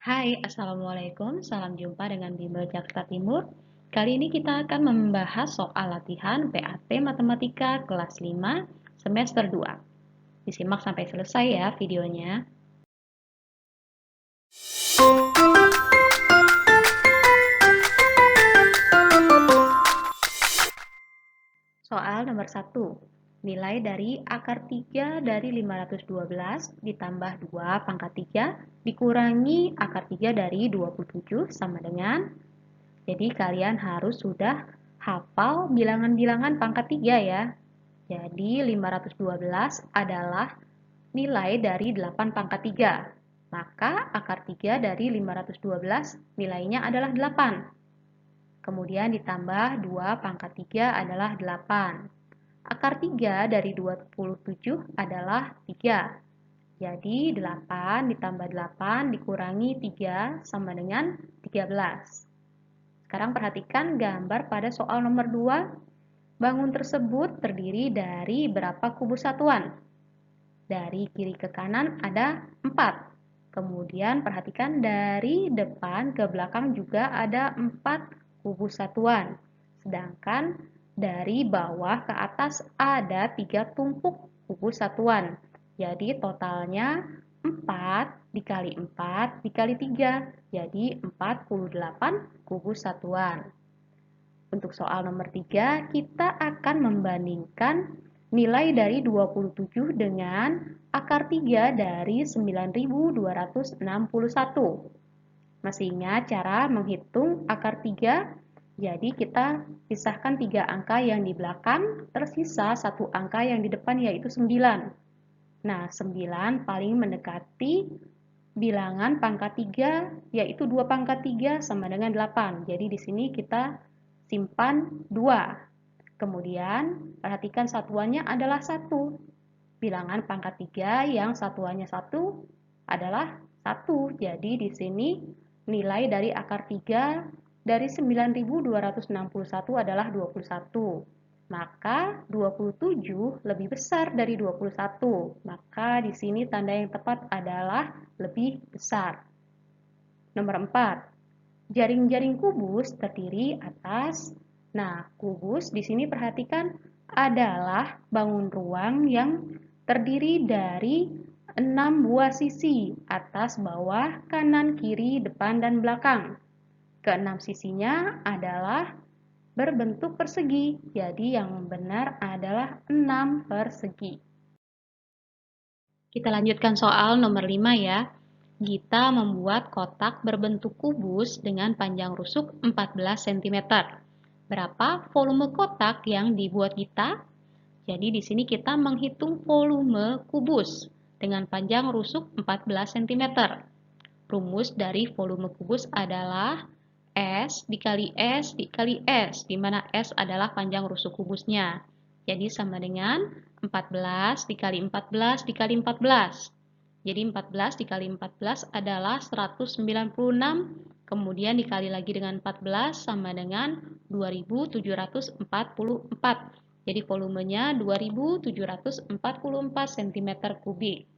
Hai, Assalamualaikum. Salam jumpa dengan Bimbel Jakarta Timur. Kali ini kita akan membahas soal latihan PAT Matematika kelas 5 semester 2. Disimak sampai selesai ya videonya. Soal nomor 1. Nilai dari akar 3 dari 512 ditambah 2 pangkat 3 dikurangi akar 3 dari 27 sama dengan. Jadi kalian harus sudah hafal bilangan-bilangan pangkat 3 ya. Jadi 512 adalah nilai dari 8 pangkat 3. Maka akar 3 dari 512 nilainya adalah 8. Kemudian ditambah 2 pangkat 3 adalah 8. Akar 3 dari 27 adalah 3. Jadi 8 ditambah 8 dikurangi 3 sama dengan 13. Sekarang perhatikan gambar pada soal nomor 2. Bangun tersebut terdiri dari berapa kubus satuan? Dari kiri ke kanan ada 4. Kemudian perhatikan dari depan ke belakang juga ada 4 kubus satuan. Sedangkan dari bawah ke atas ada 3 tumpuk kubus satuan. Jadi totalnya 4 dikali 4 dikali 3. Jadi 48 kubus satuan. Untuk soal nomor 3, kita akan membandingkan nilai dari 27 dengan akar 3 dari 9.261. Masih ingat cara menghitung akar 3? Jadi kita pisahkan 3 angka yang di belakang, tersisa 1 angka yang di depan yaitu 9. Nah, 9 paling mendekati bilangan pangkat 3 yaitu 2 pangkat 3 sama dengan 8. Jadi di sini kita simpan 2. Kemudian perhatikan satuannya adalah 1. Bilangan pangkat 3 yang satuannya 1 adalah 1. Jadi di sini nilai dari akar 3 dari 9.261 adalah 21. Maka 27 lebih besar dari 21. Maka di sini tanda yang tepat adalah lebih besar. Nomor 4. Jaring-jaring kubus terdiri atas. Nah, kubus di sini perhatikan adalah bangun ruang yang terdiri dari 6 buah sisi, atas, bawah, kanan, kiri, depan, dan belakang. Keenam sisinya adalah berbentuk persegi, jadi yang benar adalah 6 persegi. Kita lanjutkan soal nomor 5 ya. Gita membuat kotak berbentuk kubus dengan panjang rusuk 14 cm. Berapa volume kotak yang dibuat Gita? Jadi di sini kita menghitung volume kubus dengan panjang rusuk 14 cm. Rumus dari volume kubus adalah S dikali S dikali S, di mana S adalah panjang rusuk kubusnya. Jadi sama dengan 14 dikali 14 dikali 14. Jadi 14 dikali 14 adalah 196, kemudian dikali lagi dengan 14 sama dengan 2744. Jadi volumenya 2744 cm kubik.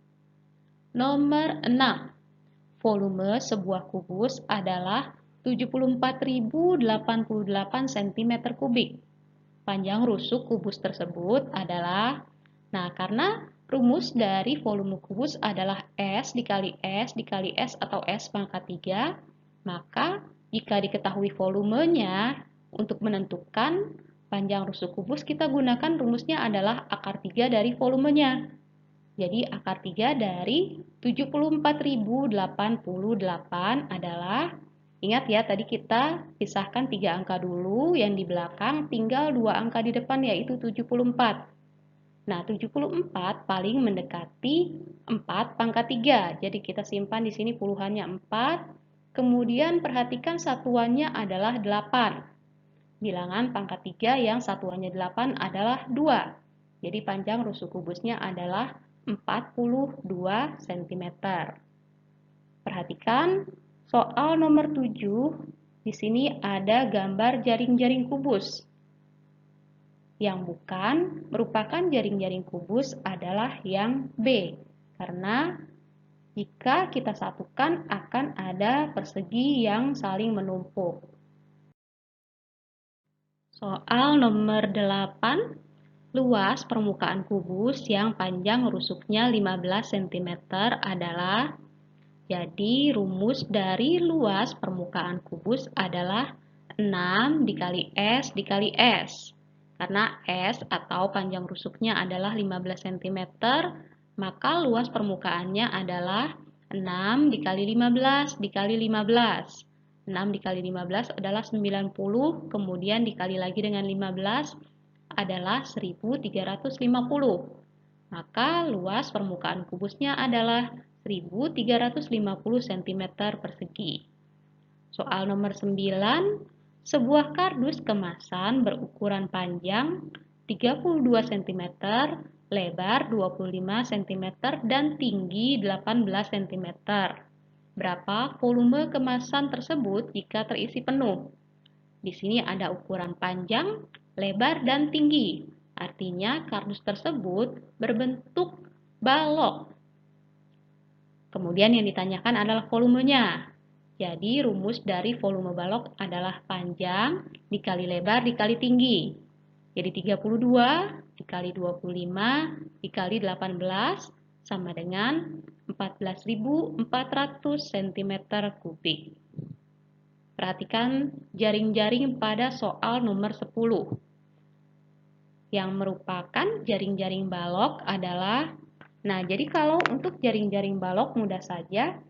Nomor 6. Volume sebuah kubus adalah 74.088 cm kubik. Panjang rusuk kubus tersebut adalah, nah karena rumus dari volume kubus adalah S dikali S dikali S atau S pangkat 3, maka jika diketahui volumenya, untuk menentukan panjang rusuk kubus kita gunakan rumusnya adalah akar 3 dari volumenya. Jadi akar 3 dari 74.088 adalah, ingat ya tadi kita pisahkan 3 angka dulu, yang di belakang tinggal 2 angka di depan yaitu 74. Nah, 74 paling mendekati 4 pangkat 3. Jadi kita simpan di sini puluhannya 4. Kemudian perhatikan satuannya adalah 8. Bilangan pangkat 3 yang satuannya 8 adalah 2. Jadi panjang rusuk kubusnya adalah 42 cm. Perhatikan soal nomor 7. Di sini ada gambar jaring-jaring kubus. Yang bukan merupakan jaring-jaring kubus adalah yang B, karena Jika kita satukan akan ada persegi yang saling menumpuk. Soal nomor 8, luas permukaan kubus yang panjang rusuknya 15 cm adalah, jadi rumus dari luas permukaan kubus adalah 6 dikali S dikali S. Karena S atau panjang rusuknya adalah 15 cm, maka luas permukaannya adalah 6 dikali 15 dikali 15. 6 dikali 15 adalah 90, kemudian dikali lagi dengan 15 adalah 1350. Maka luas permukaan kubusnya adalah 1350 cm persegi. Soal nomor 9, sebuah kardus kemasan berukuran panjang 32 cm, lebar 25 cm, dan tinggi 18 cm. Berapa volume kemasan tersebut jika terisi penuh? Di sini ada ukuran panjang, lebar, dan tinggi. Artinya kardus tersebut berbentuk balok. Kemudian yang ditanyakan adalah volumenya. Jadi rumus dari volume balok adalah panjang dikali lebar dikali tinggi. Jadi 32 dikali 25 dikali 18 sama dengan 14.400 cm kubik. Perhatikan jaring-jaring pada soal nomor 10. Yang merupakan jaring-jaring balok adalah, nah jadi kalau untuk jaring-jaring balok mudah saja,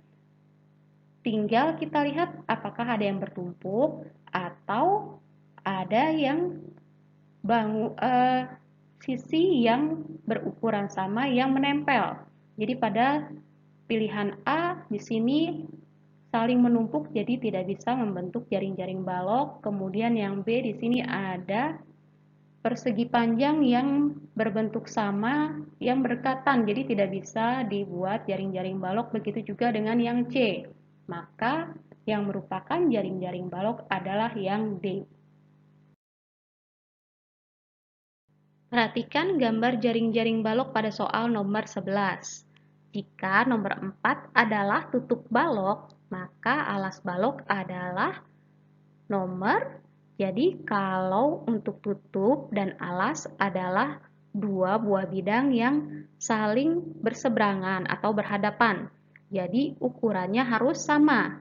tinggal kita lihat apakah ada yang bertumpuk atau ada yang sisi yang berukuran sama yang menempel. Jadi pada pilihan A di sini saling menumpuk, jadi tidak bisa membentuk jaring-jaring balok. Kemudian yang B di sini ada persegi panjang yang berbentuk sama yang berdekatan, jadi tidak bisa dibuat jaring-jaring balok. Begitu juga dengan yang C. Maka yang merupakan jaring-jaring balok adalah yang D. Perhatikan gambar jaring-jaring balok pada soal nomor 11. Jika nomor 4 adalah tutup balok, maka alas balok adalah nomor. Jadi kalau untuk tutup dan alas adalah dua buah bidang yang saling berseberangan atau berhadapan. Jadi ukurannya harus sama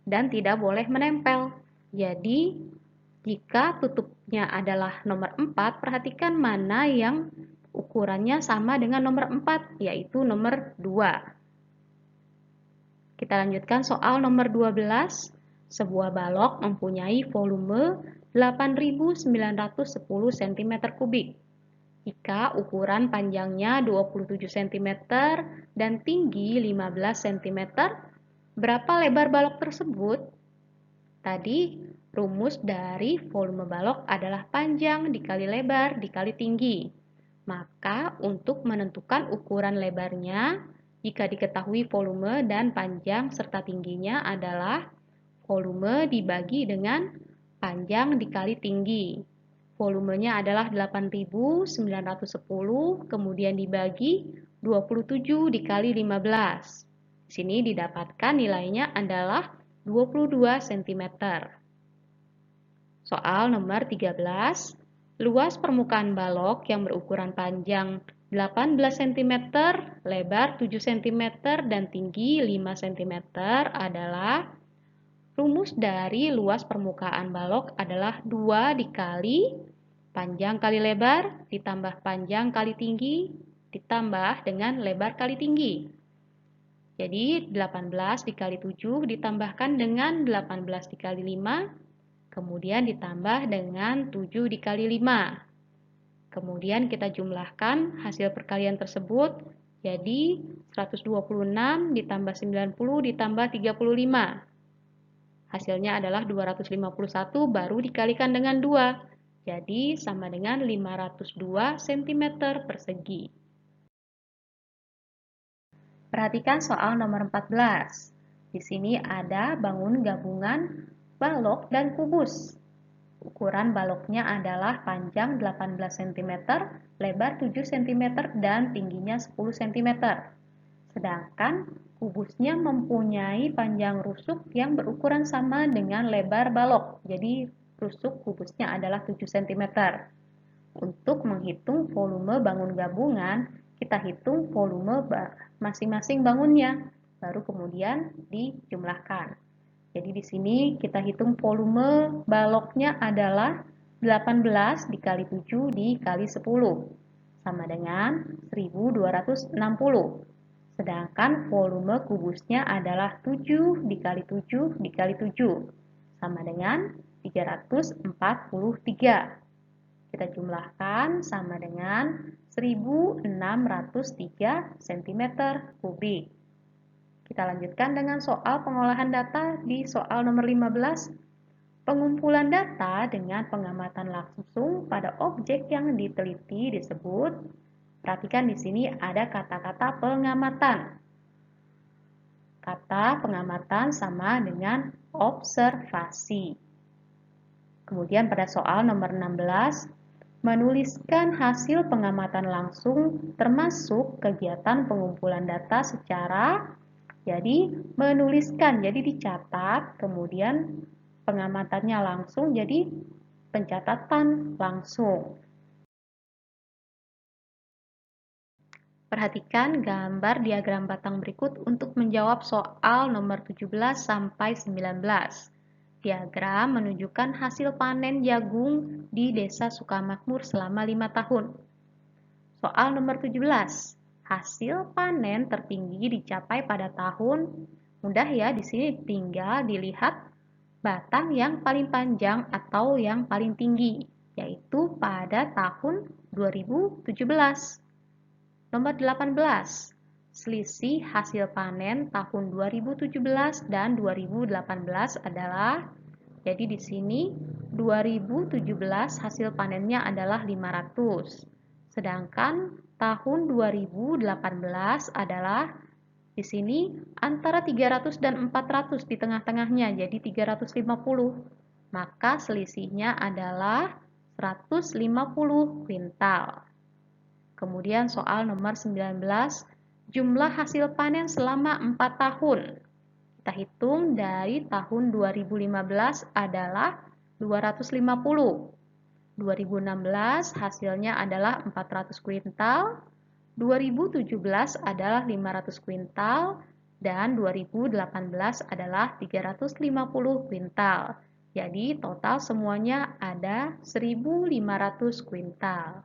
dan tidak boleh menempel. Jadi jika tutupnya adalah nomor 4, perhatikan mana yang ukurannya sama dengan nomor 4, yaitu nomor 2. Kita lanjutkan soal nomor 12. Sebuah balok mempunyai volume 8.910 cm kubik. Jika ukuran panjangnya 27 cm dan tinggi 15 cm, berapa lebar balok tersebut? Tadi rumus dari volume balok adalah panjang dikali lebar dikali tinggi. Maka untuk menentukan ukuran lebarnya, jika diketahui volume dan panjang serta tingginya adalah volume dibagi dengan panjang dikali tinggi. Volumenya adalah 8.910, kemudian dibagi 27 dikali 15. Di sini didapatkan nilainya adalah 22 cm. Soal nomor 13. Luas permukaan balok yang berukuran panjang 18 cm, lebar 7 cm, dan tinggi 5 cm adalah, rumus dari luas permukaan balok adalah 2 dikali panjang kali lebar ditambah panjang kali tinggi ditambah dengan lebar kali tinggi. Jadi 18 dikali 7 ditambahkan dengan 18 dikali 5, kemudian ditambah dengan 7 dikali 5. Kemudian kita jumlahkan hasil perkalian tersebut, jadi 126 ditambah 90 ditambah 35. Hasilnya adalah 251 baru dikalikan dengan 2. Jadi sama dengan 502 cm persegi. Perhatikan soal nomor 14. Di sini ada bangun gabungan balok dan kubus. Ukuran baloknya adalah panjang 18 cm, lebar 7 cm, dan tingginya 10 cm. Sedangkan kubusnya mempunyai panjang rusuk yang berukuran sama dengan lebar balok. Jadi rusuk kubusnya adalah 7 cm. Untuk menghitung volume bangun gabungan, kita hitung volume masing-masing bangunnya, baru kemudian dijumlahkan. Jadi di sini kita hitung volume baloknya adalah 18 dikali 7 dikali 10 sama dengan 1260. Sedangkan volume kubusnya adalah 7 dikali 7 dikali 7 sama dengan 343. Kita jumlahkan sama dengan 1603 cm kubik. Kita lanjutkan dengan soal pengolahan data di soal nomor 15. Pengumpulan data dengan pengamatan langsung pada objek yang diteliti disebut. Perhatikan di sini ada kata-kata pengamatan. Kata pengamatan sama dengan observasi. Kemudian pada soal nomor 16, menuliskan hasil pengamatan langsung termasuk kegiatan pengumpulan data secara, jadi menuliskan, jadi dicatat, kemudian pengamatannya langsung, jadi pencatatan langsung. Perhatikan gambar diagram batang berikut untuk menjawab soal nomor 17 sampai 19. Diagram menunjukkan hasil panen jagung di Desa Sukamakmur selama 5 tahun. Soal nomor 17. Hasil panen tertinggi dicapai pada tahun, mudah ya, di sini tinggal dilihat batang yang paling panjang atau yang paling tinggi, yaitu pada tahun 2017. Nomor 18. Selisih hasil panen tahun 2017 dan 2018 adalah, jadi di sini 2017 hasil panennya adalah 500. Sedangkan tahun 2018 adalah di sini antara 300 dan 400 di tengah-tengahnya, jadi 350. Maka selisihnya adalah 150 kuintal. Kemudian soal nomor 19, jumlah hasil panen selama 4 tahun. Kita hitung dari tahun 2015 adalah 250. 2016 hasilnya adalah 400 kuintal, 2017 adalah 500 kuintal, dan 2018 adalah 350 kuintal. Jadi total semuanya ada 1.500 kuintal.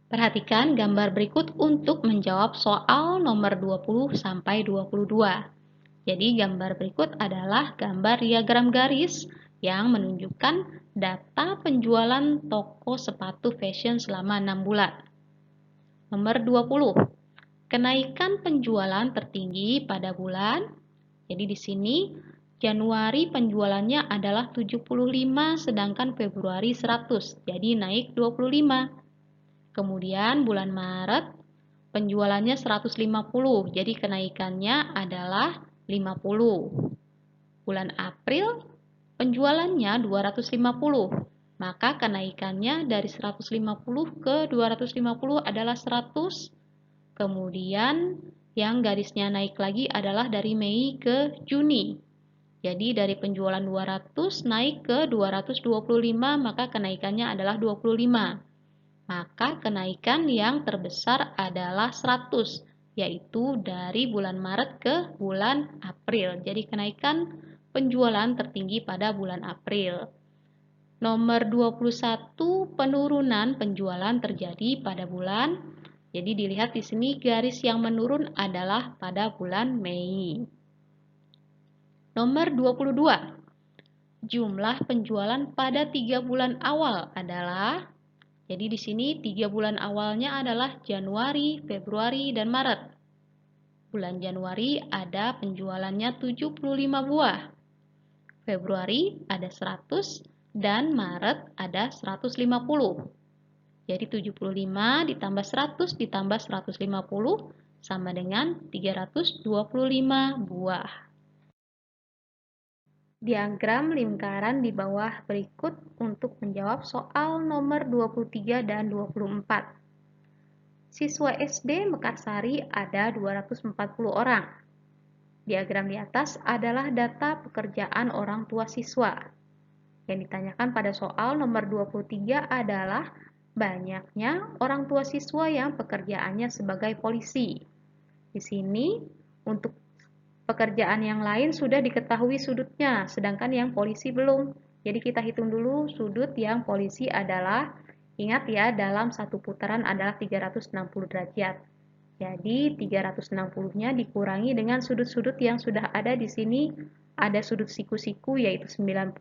Perhatikan gambar berikut untuk menjawab soal nomor 20 sampai 22. Jadi gambar berikut adalah gambar diagram garis yang menunjukkan data penjualan toko sepatu fashion selama 6 bulan. Nomor 20. Kenaikan penjualan tertinggi pada bulan. Jadi di sini Januari penjualannya adalah 75 sedangkan Februari 100. Jadi naik 25. Kemudian bulan Maret penjualannya 150, jadi kenaikannya adalah 50. Bulan April penjualannya 250, maka kenaikannya dari 150 ke 250 adalah 100. Kemudian yang garisnya naik lagi adalah dari Mei ke Juni. Jadi dari penjualan 200 naik ke 225, maka kenaikannya adalah 25. Maka kenaikan yang terbesar adalah 100, yaitu dari bulan Maret ke bulan April. Jadi kenaikan penjualan tertinggi pada bulan April. Nomor 21, penurunan penjualan terjadi pada bulan. Jadi dilihat di sini garis yang menurun adalah pada bulan Mei. Nomor 22, jumlah penjualan pada 3 bulan awal adalah, jadi di sini 3 bulan awalnya adalah Januari, Februari, dan Maret. Bulan Januari ada penjualannya 75 buah. Februari ada 100 dan Maret ada 150. Jadi 75 ditambah 100 ditambah 150 sama dengan 325 buah. Diagram lingkaran di bawah berikut untuk menjawab soal nomor 23 dan 24. Siswa SD Mekarsari ada 240 orang. Diagram di atas adalah data pekerjaan orang tua siswa. Yang ditanyakan pada soal nomor 23 adalah banyaknya orang tua siswa yang pekerjaannya sebagai polisi. Di sini, untuk pekerjaan yang lain sudah diketahui sudutnya, sedangkan yang polisi belum. Jadi kita hitung dulu sudut yang polisi adalah, ingat ya, dalam satu putaran adalah 360 derajat. Jadi 360-nya dikurangi dengan sudut-sudut yang sudah ada di sini. Ada sudut siku-siku yaitu 90,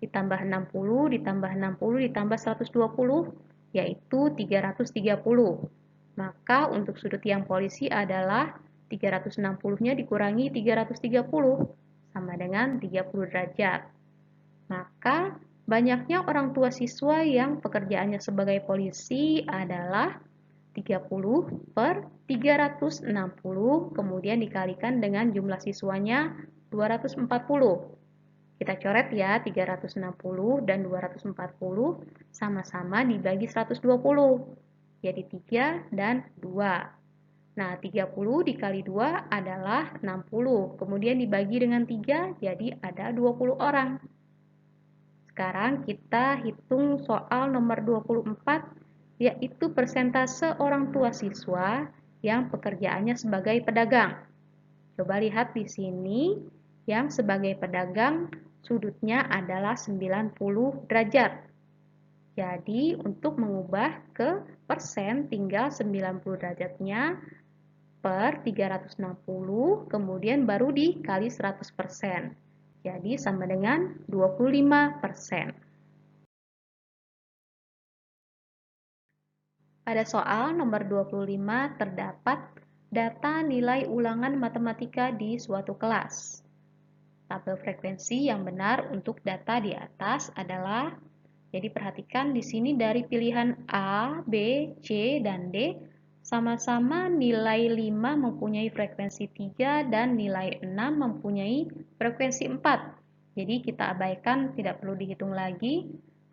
ditambah 60, ditambah 60, ditambah 120, yaitu 330. Maka untuk sudut yang polisi adalah 360-nya dikurangi 330, sama dengan 30 derajat. Maka banyaknya orang tua siswa yang pekerjaannya sebagai polisi adalah 30 per 360, kemudian dikalikan dengan jumlah siswanya 240. Kita coret ya, 360 dan 240 sama-sama dibagi 120. Jadi 3 dan 2. Nah, 30 dikali 2 adalah 60. Kemudian dibagi dengan 3, jadi ada 20 orang. Sekarang kita hitung soal nomor 24, yaitu persentase orang tua siswa yang pekerjaannya sebagai pedagang. Coba lihat di sini, yang sebagai pedagang sudutnya adalah 90 derajat. Jadi untuk mengubah ke persen tinggal 90 derajatnya per 360, kemudian baru dikali 100%. Jadi sama dengan 25%. Pada soal nomor 25 terdapat data nilai ulangan matematika di suatu kelas. Tabel frekuensi yang benar untuk data di atas adalah, jadi perhatikan di sini dari pilihan A, B, C, dan D sama-sama nilai 5 mempunyai frekuensi 3 dan nilai 6 mempunyai frekuensi 4. Jadi kita abaikan, tidak perlu dihitung lagi.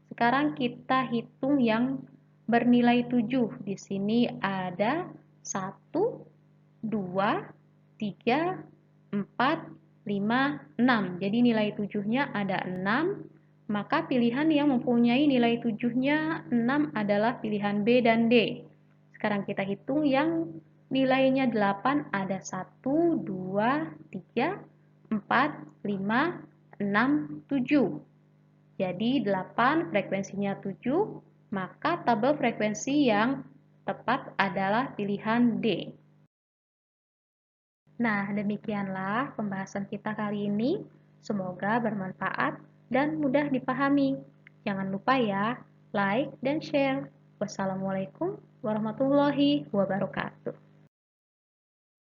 Sekarang kita hitung yang bernilai 7. Di sini ada 1, 2, 3, 4, 5, 6. Jadi nilai 7-nya ada 6. Maka pilihan yang mempunyai nilai 7-nya 6 adalah pilihan B dan D. Sekarang kita hitung yang nilainya 8, ada 1, 2, 3, 4, 5, 6, 7. Jadi 8 frekuensinya 7, maka tabel frekuensi yang tepat adalah pilihan D. Nah, demikianlah pembahasan kita kali ini. Semoga bermanfaat dan mudah dipahami. Jangan lupa ya, like dan share. Wassalamualaikum warahmatullahi wabarakatuh.